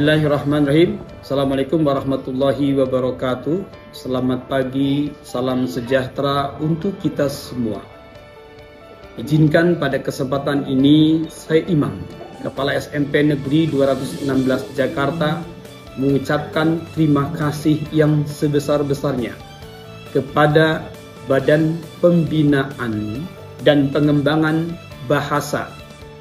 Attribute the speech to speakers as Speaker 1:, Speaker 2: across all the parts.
Speaker 1: Bismillahirrahmanirrahim. Assalamualaikum warahmatullahi wabarakatuh. Selamat pagi, salam sejahtera untuk kita semua. Izinkan pada kesempatan ini saya Imam, Kepala SMP Negeri 216 Jakarta, mengucapkan terima kasih yang sebesar-besarnya kepada Badan Pembinaan dan Pengembangan Bahasa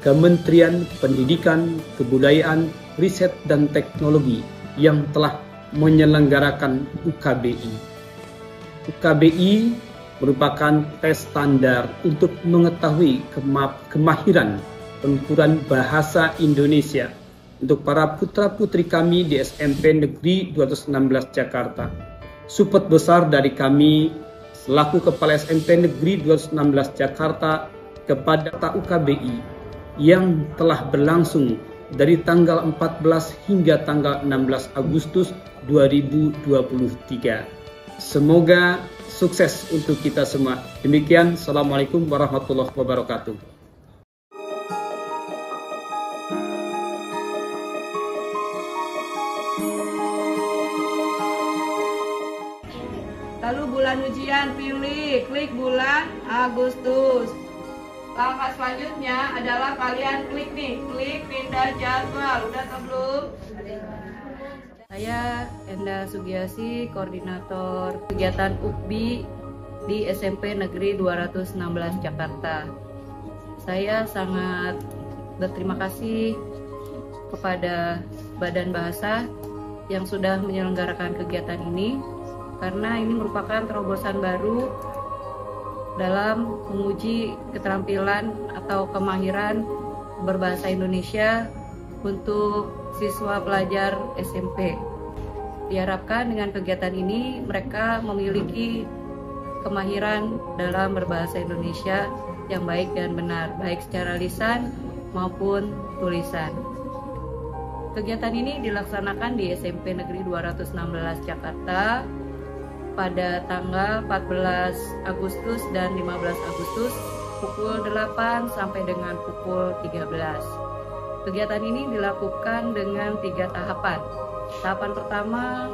Speaker 1: Kementerian Pendidikan, Kebudayaan, Riset dan Teknologi yang telah menyelenggarakan UKBI. UKBI merupakan tes standar untuk mengetahui kemahiran penuturan bahasa Indonesia untuk para putra-putri kami di SMP Negeri 216 Jakarta. Support besar dari kami selaku Kepala SMP Negeri 216 Jakarta kepada UKBI yang telah berlangsung dari tanggal 14 hingga tanggal 16 Agustus 2023. Semoga sukses untuk kita semua. Demikian, Assalamualaikum warahmatullahi wabarakatuh.
Speaker 2: Lalu bulan ujian, klik bulan Agustus. Langkah selanjutnya adalah kalian klik pindah jadwal. Udah atau belum? Saya Enda Sugiasi, koordinator kegiatan UKBI di SMP Negeri 216 Jakarta. Saya sangat berterima kasih kepada Badan Bahasa yang sudah menyelenggarakan kegiatan ini, karena ini merupakan terobosan baru dalam menguji keterampilan atau kemahiran berbahasa Indonesia untuk siswa pelajar SMP. Diharapkan dengan kegiatan ini mereka memiliki kemahiran dalam berbahasa Indonesia yang baik dan benar, baik secara lisan maupun tulisan. Kegiatan ini dilaksanakan di SMP Negeri 216 Jakarta pada tanggal 14 Agustus dan 15 Agustus pukul 8 sampai dengan pukul 13. Kegiatan ini dilakukan dengan 3 tahapan. Tahapan pertama,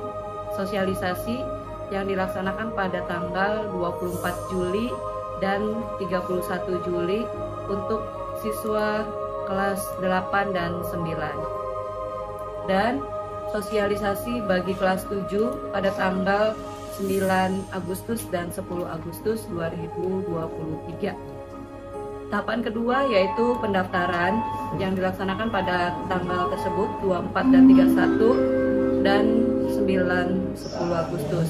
Speaker 2: sosialisasi yang dilaksanakan pada tanggal 24 Juli dan 31 Juli untuk siswa kelas 8 dan 9. Dan sosialisasi bagi kelas 7 pada tanggal 9 Agustus dan 10 Agustus 2023. Tahapan kedua yaitu pendaftaran yang dilaksanakan pada tanggal tersebut 24 dan 31 dan 9-10 Agustus.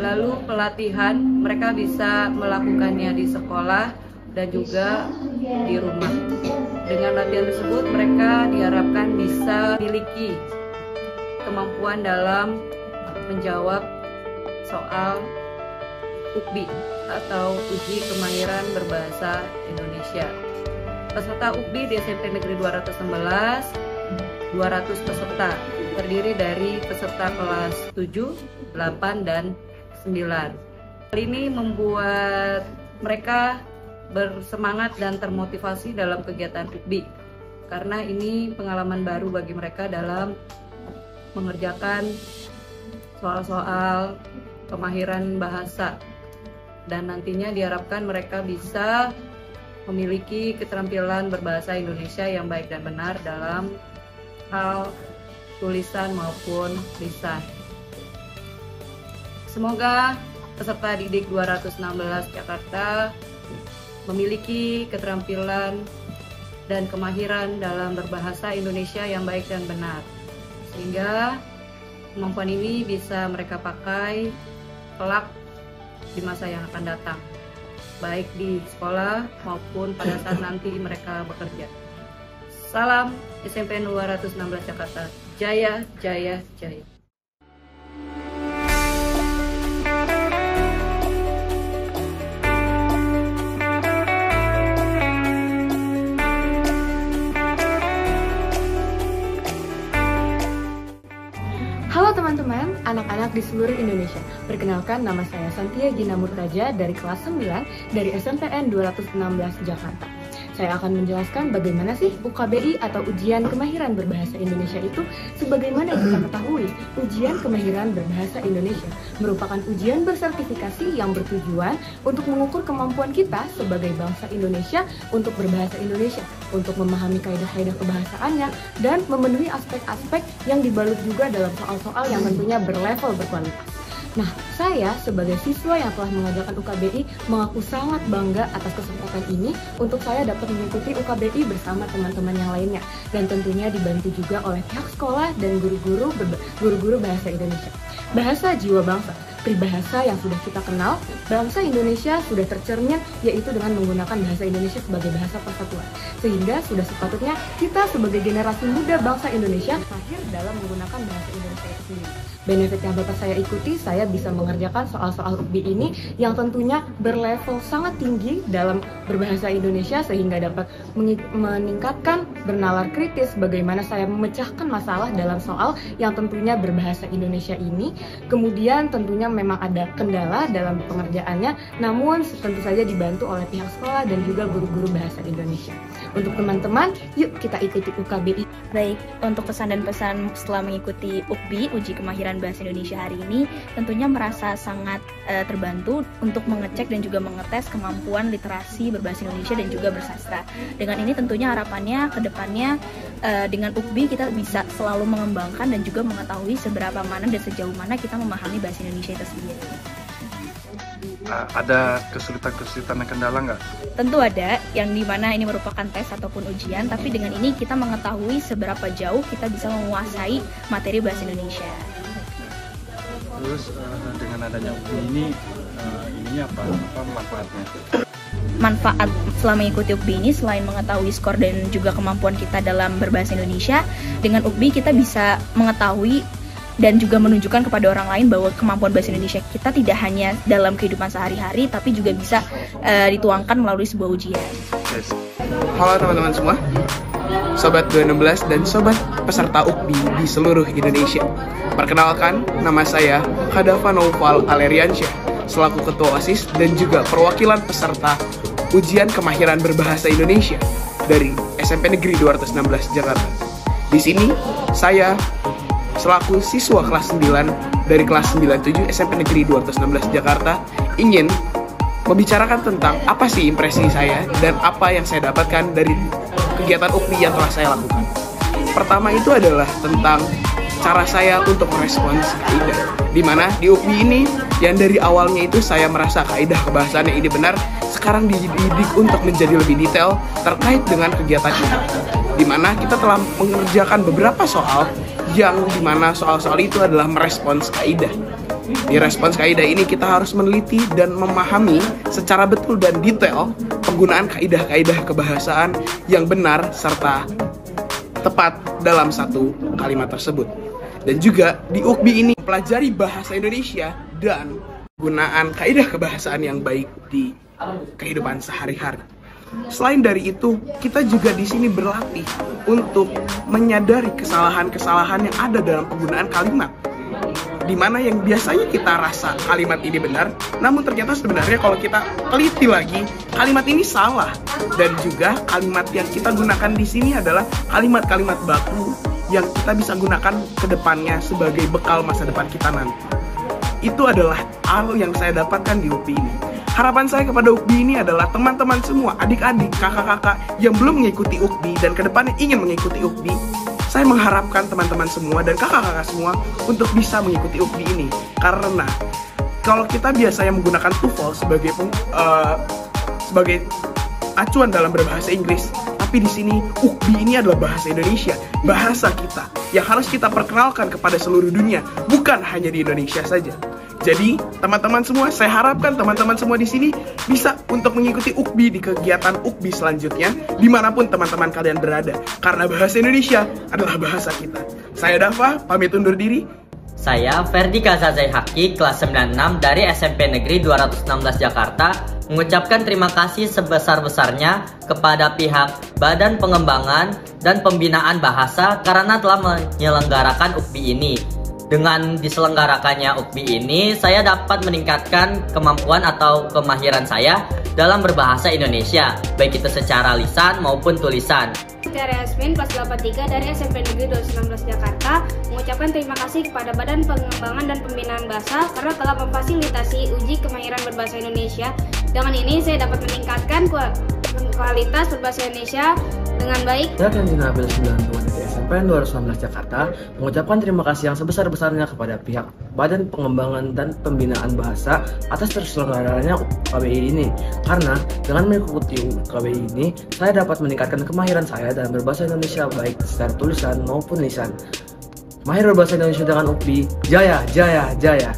Speaker 2: Lalu pelatihan mereka bisa melakukannya di sekolah dan juga di rumah. Dengan latihan tersebut mereka diharapkan bisa memiliki kemampuan dalam menjawab soal UKBI atau Uji Kemahiran Berbahasa Indonesia. Peserta UKBI di SMP Negeri 216, 200 peserta, terdiri dari peserta kelas 7, 8, dan 9. Hal ini membuat mereka bersemangat dan termotivasi dalam kegiatan UKBI, karena ini pengalaman baru bagi mereka dalam mengerjakan soal-soal kemahiran bahasa, dan nantinya diharapkan mereka bisa memiliki keterampilan berbahasa Indonesia yang baik dan benar dalam hal tulisan maupun lisan. Semoga peserta didik 216 Jakarta memiliki keterampilan dan kemahiran dalam berbahasa Indonesia yang baik dan benar, sehingga kemampuan ini bisa mereka pakai kelak di masa yang akan datang, baik di sekolah maupun pada saat nanti mereka bekerja. Salam SMP 216 Jakarta, Jaya, Jaya, Jaya.
Speaker 3: Halo teman-teman, anak-anak di seluruh Indonesia. Perkenalkan, nama saya Santia Gina Murtaja dari kelas 9 dari SMPN 216 Jakarta. saya akan menjelaskan bagaimana sih UKBI atau Ujian Kemahiran Berbahasa Indonesia itu. Sebagaimana yang kita ketahui, Ujian Kemahiran Berbahasa Indonesia merupakan ujian bersertifikasi yang bertujuan untuk mengukur kemampuan kita sebagai bangsa Indonesia untuk berbahasa Indonesia, untuk memahami kaidah-kaidah kebahasaannya, dan memenuhi aspek-aspek yang dibalut juga dalam soal-soal yang tentunya berlevel berkualitas. Nah, saya sebagai siswa yang telah mengajarkan UKBI mengaku sangat bangga atas kesempatan ini untuk saya dapat mengikuti UKBI bersama teman-teman yang lainnya, dan tentunya dibantu juga oleh pihak sekolah dan guru-guru bahasa Indonesia. Bahasa jiwa bangsa, peribahasa yang sudah kita kenal, bangsa Indonesia sudah tercermin yaitu dengan menggunakan bahasa Indonesia sebagai bahasa persatuan. Sehingga sudah sepatutnya kita sebagai generasi muda bangsa Indonesia mahir dalam menggunakan bahasa Indonesia itu sendiri. Benefit yang dapat saya ikuti, saya bisa mengerjakan soal-soal UKBI ini yang tentunya berlevel sangat tinggi dalam berbahasa Indonesia sehingga dapat meningkatkan bernalar kritis bagaimana saya memecahkan masalah dalam soal yang tentunya berbahasa Indonesia ini. Kemudian tentunya memang ada kendala dalam pengerjaannya, namun tentu saja dibantu oleh pihak sekolah dan juga guru-guru bahasa Indonesia. Untuk teman-teman, yuk kita ikuti UKBI.
Speaker 4: Baik, untuk pesan dan pesan setelah mengikuti UKBI, Uji Kemahiran Bahasa Indonesia hari ini, tentunya merasa sangat terbantu untuk mengecek dan juga mengetes kemampuan literasi berbahasa Indonesia dan juga bersastra. Dengan ini tentunya harapannya ke depannya dengan UKBI kita bisa selalu mengembangkan dan juga mengetahui seberapa mana dan sejauh mana kita memahami bahasa Indonesia itu sendiri.
Speaker 5: Ada kesulitan-kesulitan dan kendala nggak?
Speaker 4: Tentu ada, yang dimana ini merupakan tes ataupun ujian, tapi dengan ini kita mengetahui seberapa jauh kita bisa menguasai materi bahasa Indonesia.
Speaker 5: Terus dengan adanya UKBI ini, ininya apa manfaatnya?
Speaker 4: Manfaat setelah mengikuti UKBI ini selain mengetahui skor dan juga kemampuan kita dalam berbahasa Indonesia, dengan UKBI kita bisa mengetahui dan juga menunjukkan kepada orang lain bahwa kemampuan bahasa Indonesia kita tidak hanya dalam kehidupan sehari-hari, tapi juga bisa dituangkan melalui sebuah ujian.
Speaker 6: Halo teman-teman semua, Sobat 216 dan Sobat peserta UKBI di seluruh Indonesia. Perkenalkan, nama saya Hadafa Naufal Aleriansyah, selaku Ketua OSIS dan juga perwakilan peserta Ujian Kemahiran Berbahasa Indonesia dari SMP Negeri 216 Jakarta. Di sini, saya selaku siswa kelas 9 dari kelas 97 SMP Negeri 216 Jakarta ingin membicarakan tentang apa sih impresi saya dan apa yang saya dapatkan dari kegiatan UKBI yang telah saya lakukan. Pertama itu adalah tentang cara saya untuk merespons kaidah, dimana di UKBI ini yang dari awalnya itu saya merasa kaidah kebahasaannya ini benar, sekarang dididik untuk menjadi lebih detail terkait dengan kegiatan ini, dimana kita telah mengerjakan beberapa soal yang dimana soal-soal itu adalah merespons kaidah. Di respons kaidah ini kita harus meneliti dan memahami secara betul dan detail penggunaan kaidah-kaidah kebahasaan yang benar serta tepat dalam satu kalimat tersebut. Dan juga di UKBI ini mempelajari bahasa Indonesia dan penggunaan kaidah kebahasaan yang baik di kehidupan sehari-hari. Selain dari itu, kita juga di sini berlatih untuk menyadari kesalahan-kesalahan yang ada dalam penggunaan kalimat. Di mana yang biasanya kita rasa kalimat ini benar, namun ternyata sebenarnya kalau kita teliti lagi, kalimat ini salah. Dan juga kalimat yang kita gunakan di sini adalah kalimat-kalimat baku yang kita bisa gunakan ke depannya sebagai bekal masa depan kita nanti. Itu adalah hal yang saya dapatkan di UKBI ini. Harapan saya kepada UKBI ini adalah teman-teman semua, adik-adik, kakak-kakak yang belum mengikuti UKBI dan kedepannya ingin mengikuti UKBI, saya mengharapkan teman-teman semua dan kakak-kakak semua untuk bisa mengikuti UKBI ini. Karena kalau kita biasanya menggunakan TOEFL sebagai acuan dalam berbahasa Inggris, tapi di sini UKBI ini adalah bahasa Indonesia, bahasa kita yang harus kita perkenalkan kepada seluruh dunia, bukan hanya di Indonesia saja. Jadi, teman-teman semua, saya harapkan teman-teman semua di sini bisa untuk mengikuti UKBI di kegiatan UKBI selanjutnya, dimanapun teman-teman kalian berada. Karena bahasa Indonesia adalah bahasa kita. Saya Dafa, pamit undur diri.
Speaker 7: Saya Ferdi Kazazai Haki, kelas 96 dari SMP Negeri 216 Jakarta, mengucapkan terima kasih sebesar-besarnya kepada pihak Badan Pengembangan dan Pembinaan Bahasa karena telah menyelenggarakan UKBI ini. Dengan diselenggarakannya UKBI ini, saya dapat meningkatkan kemampuan atau kemahiran saya dalam berbahasa Indonesia, baik itu secara lisan maupun tulisan.
Speaker 8: Saya Yasmin, kelas 83 dari SMP Negeri 216 Jakarta, mengucapkan terima kasih kepada Badan Pengembangan dan Pembinaan Bahasa karena telah memfasilitasi uji kemahiran berbahasa Indonesia. Dengan ini saya dapat meningkatkan kualitas berbahasa Indonesia dengan baik.
Speaker 9: Saya Kenji Nabil 92 dari SMP 216 Jakarta, mengucapkan terima kasih yang sebesar-besarnya kepada pihak Badan Pengembangan dan Pembinaan Bahasa atas terselenggaranya UKBI ini. Karena dengan mengikuti UKBI ini, saya dapat meningkatkan kemahiran saya dalam berbahasa Indonesia baik secara tulisan maupun lisan. Mahir berbahasa Indonesia dengan UKBI, jaya, jaya, jaya!